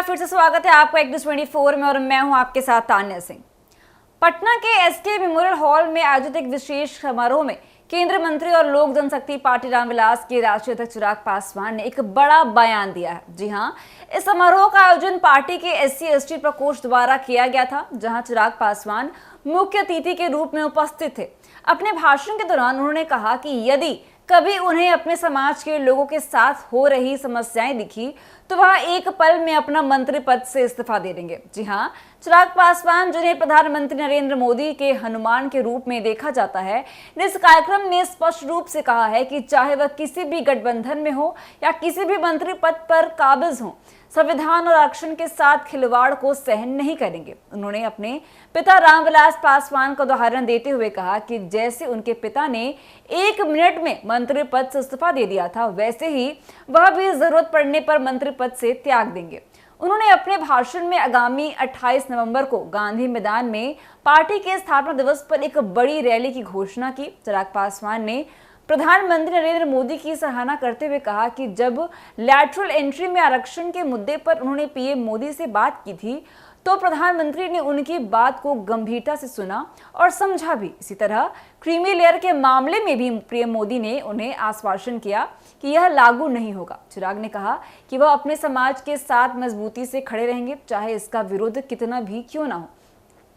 फिर से स्वागत है आपका एक 24 में और मैं हूं आपके साथ तान्या सिंह। पटना के एसके मेमोरियल हॉल में आयोजित एक विशेष समारोह में केंद्रीय मंत्री और लोक जनशक्ति पार्टी रामविलास के राष्ट्रीय अध्यक्ष चिराग पासवान ने एक बड़ा बयान दिया है। जी हां, इस समारोह का आयोजन पार्टी के SC/ST प्रकोष्ठ द्वारा किया गया था, जहां चिराग पासवान मुख्य अतिथि के रूप में उपस्थित थे। अपने भाषण के दौरान उन्होंने कहा कि यदि कभी उन्हें अपने समाज के लोगों के साथ हो रही समस्याएं दिखी तो वह एक पल में अपना मंत्री पद से इस्तीफा दे देंगे। जी हां, चिराग पासवान, जिन्हें प्रधानमंत्री नरेंद्र मोदी के हनुमान के रूप में देखा जाता है, ने इस कार्यक्रम में स्पष्ट रूप से कहा है कि चाहे वह किसी भी गठबंधन में हो या किसी भी मंत्री पद पर काबिज हो, संविधान और आरक्षण के साथ खिलवाड़ को सहन नहीं करेंगे। उन्होंने अपने पिता रामविलास पासवान का उदाहरण देते हुए कहा कि जैसे उनके पिता ने 1 मिनट में मंत्री पद से इस्तीफा दे दिया था, वैसे ही वह भी जरूरत पड़ने पर मंत्री पद से त्याग देंगे। उन्होंने अपने भाषण में आगामी 28 नवंबर को गांधी मैदान में पार्टी के स्थापना दिवस पर एक बड़ी रैली की घोषणा की। चिराग पासवान ने प्रधानमंत्री नरेंद्र मोदी की सराहना करते हुए कहा कि जब लैटरल एंट्री में आरक्षण के मुद्दे पर उन्होंने पीएम मोदी से बात की थी तो प्रधानमंत्री ने उनकी बात को गंभीरता से सुना और समझा भी। इसी तरह क्रीमी लेयर के मामले में भी पीएम मोदी ने उन्हें आश्वासन किया कि यह लागू नहीं होगा। चिराग ने कहा कि वह अपने समाज के साथ मजबूती से खड़े रहेंगे, चाहे इसका विरोध कितना भी क्यों ना हो।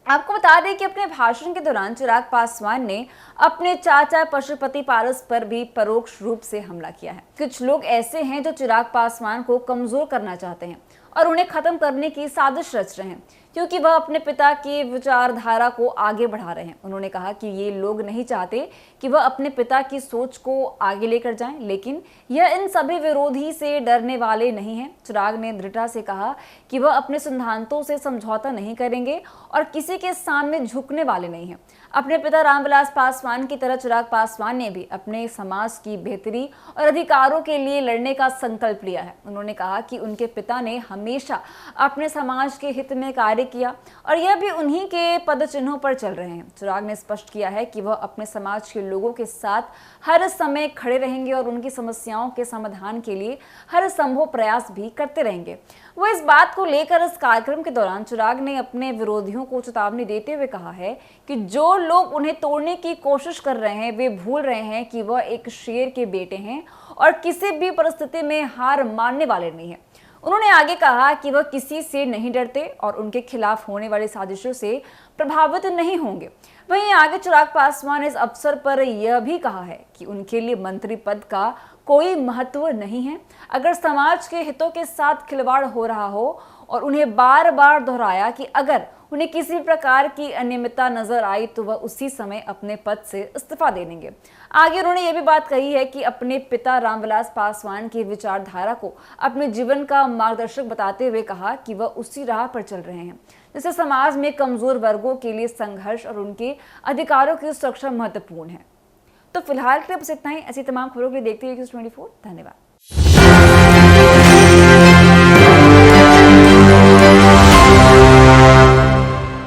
आपको बता दें कि अपने भाषण के दौरान चिराग पासवान ने अपने चाचा पशुपति पारस पर भी परोक्ष रूप से हमला किया है। कुछ लोग ऐसे हैं जो चिराग पासवान को कमजोर करना चाहते हैं और उन्हें खत्म करने की साजिश रच रहे हैं, क्योंकि वह अपने पिता की विचारधारा को आगे बढ़ा रहे हैं। उन्होंने कहा कि ये लोग नहीं चाहते कि वह अपने पिता की सोच को आगे लेकर जाएं, लेकिन यह इन सभी विरोधी से डरने वाले नहीं हैं। चिराग ने दृढ़ता से कहा कि वह अपने सिद्धांतों से समझौता नहीं करेंगे और किसी के सामने झुकने वाले नहीं हैं। अपने पिता रामविलास पासवान की तरह चिराग पासवान ने भी अपने समाज की बेहतरी और अधिकारों के लिए लड़ने का संकल्प लिया है। उन्होंने कहा कि उनके पिता ने हमेशा अपने समाज के हित में कार्य किया और यह भी उन्हीं के पद चिन्हों पर चल रहे हैं। चिराग ने स्पष्ट किया है कि वह अपने समाज के लोगों के साथ हर समय खड़े रहेंगे और उनकी समस्याओं के समाधान के लिए हर संभव प्रयास भी करते रहेंगे। वो इस बात को लेकर इस कार्यक्रम के दौरान चिराग ने अपने विरोधियों को चेतावनी देते हुए कहा है कि जो लोग उन्हें तोड़ने की कोशिश कर रहे हैं वे भूल रहे हैं कि वह एक शेर के बेटे हैं और किसी भी परिस्थिति में हार मानने वाले नहीं हैं। उन्होंने आगे कहा कि वह किसी से नहीं डरते और उनके खिलाफ होने वाली साजिशों से प्रभावित नहीं होंगे। वहीं आगे चिराग पासवान ने इस अवसर पर यह भी कहा है कि उनके लिए मंत्री पद का कोई महत्व नहीं है। अगर समाज के हितों के साथ खिलवाड़ हो रहा हो, और उन्हें बार बार दोहराया कि अगर उन्हें किसी भी प्रकार की अनियमितता नजर आई तो वह उसी समय अपने पद से इस्तीफा दे देंगे। आगे उन्होंने ये भी बात कही है कि अपने पिता रामविलास पासवान की विचारधारा को अपने जीवन का मार्गदर्शक बताते हुए कहा कि वह उसी राह पर चल रहे हैं जिससे समाज में कमजोर वर्गों के लिए संघर्ष और उनके अधिकारों की सुरक्षा महत्वपूर्ण है। तो फिलहाल के लिए बस इतना ही। ऐसी तमाम खबरों के लिए देखते रहिए News 24। धन्यवाद।